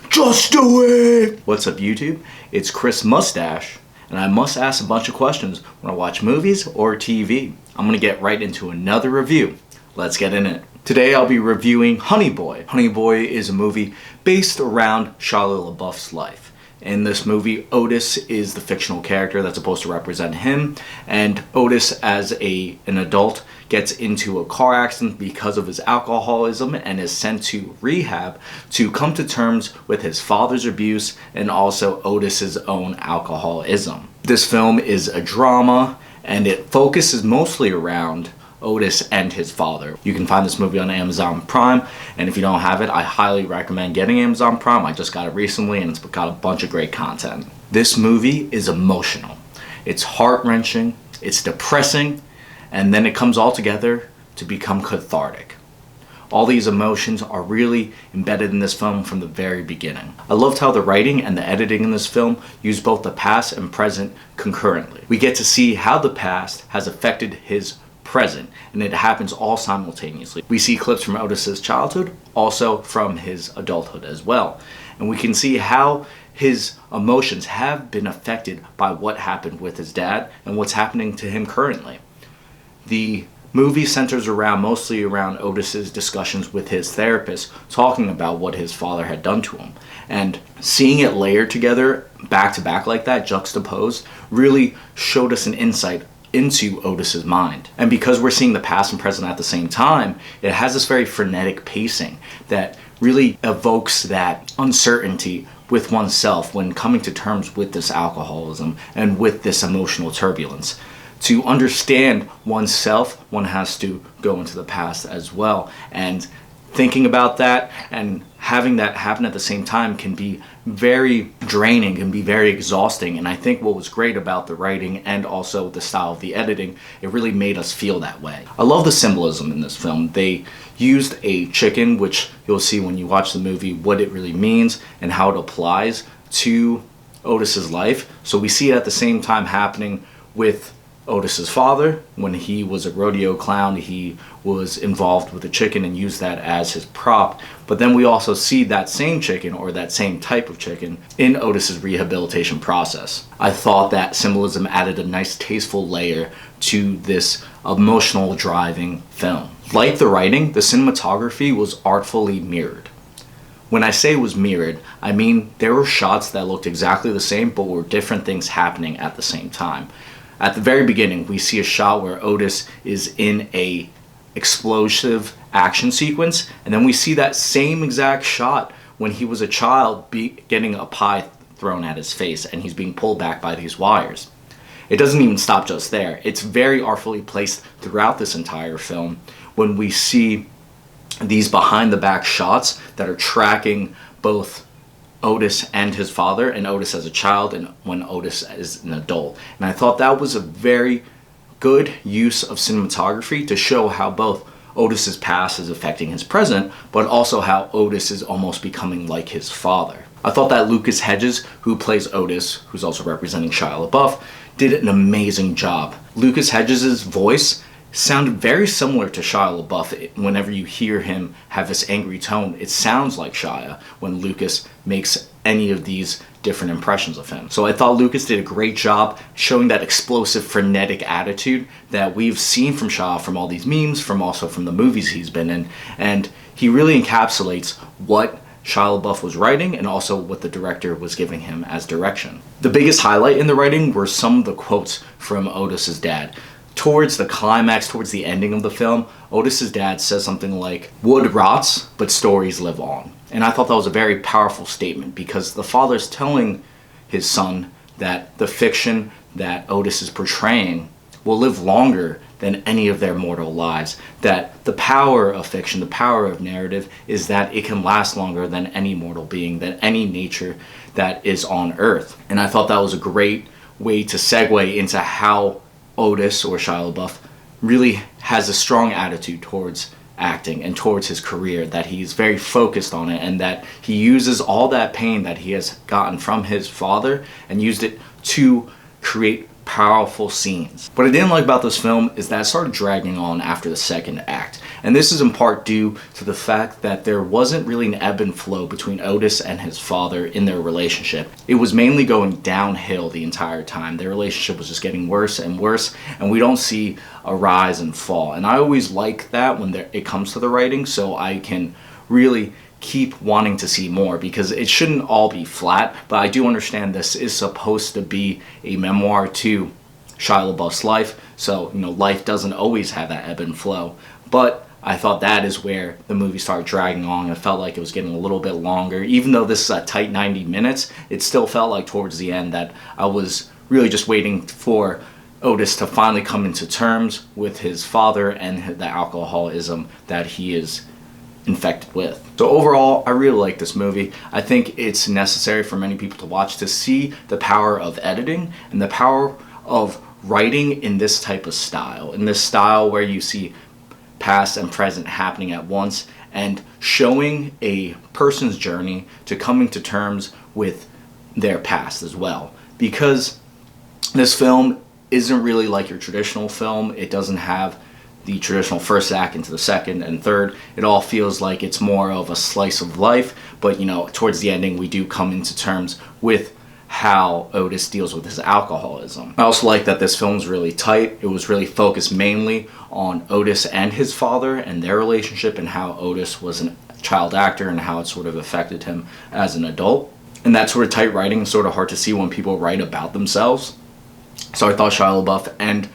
Just do it! What's up, YouTube? It's Chris Moustache, and I must ask a bunch of questions when I watch movies or TV. I'm gonna get right into another review. Let's get in it. Today I'll be reviewing Honey Boy. Honey Boy is a movie based around Shia LaBeouf's life. In this movie, Otis is the fictional character that's supposed to represent him, and Otis, as an adult, gets into a car accident because of his alcoholism and is sent to rehab to come to terms with his father's abuse and also Otis's own alcoholism. This film is a drama, and it focuses mostly around Otis and his father. You can find this movie on Amazon Prime, and if you don't have it, I highly recommend getting Amazon Prime. I just got it recently and it's got a bunch of great content. This movie is emotional. It's heart-wrenching, it's depressing, and then it comes all together to become cathartic. All these emotions are really embedded in this film from the very beginning. I loved how the writing and the editing in this film use both the past and present concurrently. We get to see how the past has affected his present, and it happens all simultaneously. We see clips from Otis's childhood, also from his adulthood as well. And we can see how his emotions have been affected by what happened with his dad and what's happening to him currently. The movie centers mostly around Otis's discussions with his therapist, talking about what his father had done to him. And seeing it layered together, back to back like that, juxtaposed, really showed us an insight into Otis's mind. And because we're seeing the past and present at the same time, it has this very frenetic pacing that really evokes that uncertainty with oneself when coming to terms with this alcoholism and with this emotional turbulence. To understand oneself, one has to go into the past as well. And thinking about that and having that happen at the same time can be very draining, can be very exhausting. And I think what was great about the writing and also the style of the editing, it really made us feel that way. I love the symbolism in this film. They used a chicken, which you'll see when you watch the movie what it really means and how it applies to Otis's life. So we see it at the same time happening with Otis's father. When he was a rodeo clown, he was involved with a chicken and used that as his prop. But then we also see that same chicken, or that same type of chicken, in Otis's rehabilitation process. I thought that symbolism added a nice tasteful layer to this emotional driving film. Like the writing, the cinematography was artfully mirrored. When I say it was mirrored, I mean there were shots that looked exactly the same but were different things happening at the same time. At the very beginning, we see a shot where Otis is in a explosive action sequence, and then we see that same exact shot when he was a child getting a pie thrown at his face and he's being pulled back by these wires. It doesn't even stop just there. It's very artfully placed throughout this entire film when we see these behind the back shots that are tracking both Otis and his father, and Otis as a child, and when Otis is an adult. And I thought that was a very good use of cinematography to show how both Otis's past is affecting his present, but also how Otis is almost becoming like his father. I thought that Lucas Hedges, who plays Otis, who's also representing Shia LaBeouf, did an amazing job. Lucas Hedges' voice sounded very similar to Shia LaBeouf. Whenever you hear him have this angry tone, it sounds like Shia when Lucas makes any of these different impressions of him. So I thought Lucas did a great job showing that explosive, frenetic attitude that we've seen from Shia from all these memes, also from the movies he's been in, and he really encapsulates what Shia LaBeouf was writing and also what the director was giving him as direction. The biggest highlight in the writing were some of the quotes from Otis's dad. Towards the climax, towards the ending of the film, Otis's dad says something like, "Wood rots, but stories live on." And I thought that was a very powerful statement because the father's telling his son that the fiction that Otis is portraying will live longer than any of their mortal lives. That the power of fiction, the power of narrative, is that it can last longer than any mortal being, than any nature that is on earth. And I thought that was a great way to segue into how Otis, or Shia LaBeouf, really has a strong attitude towards acting and towards his career, that he's very focused on it and that he uses all that pain that he has gotten from his father and used it to create powerful scenes. What I didn't like about this film is that it started dragging on after the second act. And this is in part due to the fact that there wasn't really an ebb and flow between Otis and his father in their relationship. It was mainly going downhill the entire time. Their relationship was just getting worse and worse, and we don't see a rise and fall. And I always like that when it comes to the writing, so I can really keep wanting to see more, because it shouldn't all be flat. But I do understand this is supposed to be a memoir to Shia LaBeouf's life, so life doesn't always have that ebb and flow. But I thought that is where the movie started dragging on. It felt like it was getting a little bit longer. Even though this is a tight 90 minutes, it still felt like towards the end that I was really just waiting for Otis to finally come into terms with his father and the alcoholism that he is infected with. So overall, I really like this movie. I think it's necessary for many people to watch to see the power of editing and the power of writing in this type of style. In this style where you see past and present happening at once, and showing a person's journey to coming to terms with their past as well. Because this film isn't really like your traditional film. It doesn't have the traditional first act into the second and third. It all feels like it's more of a slice of life, but towards the ending we do come into terms with how Otis deals with his alcoholism. I also like that this film's really tight. It was really focused mainly on Otis and his father and their relationship, and how Otis was a child actor and how it sort of affected him as an adult. And that sort of tight writing is sort of hard to see when people write about themselves. So I thought Shia LaBeouf and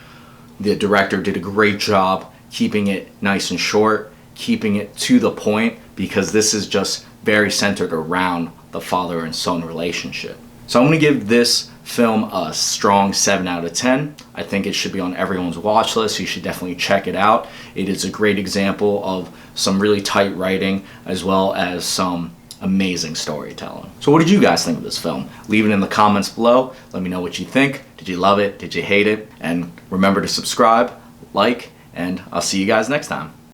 the director did a great job keeping it nice and short, keeping it to the point, because this is just very centered around the father and son relationship. So I'm going to give this film a strong 7 out of 10. I think it should be on everyone's watch list. You should definitely check it out. It is a great example of some really tight writing as well as some amazing storytelling. So what did you guys think of this film? Leave it in the comments below. Let me know what you think. Did you love it? Did you hate it? And remember to subscribe, like, and I'll see you guys next time.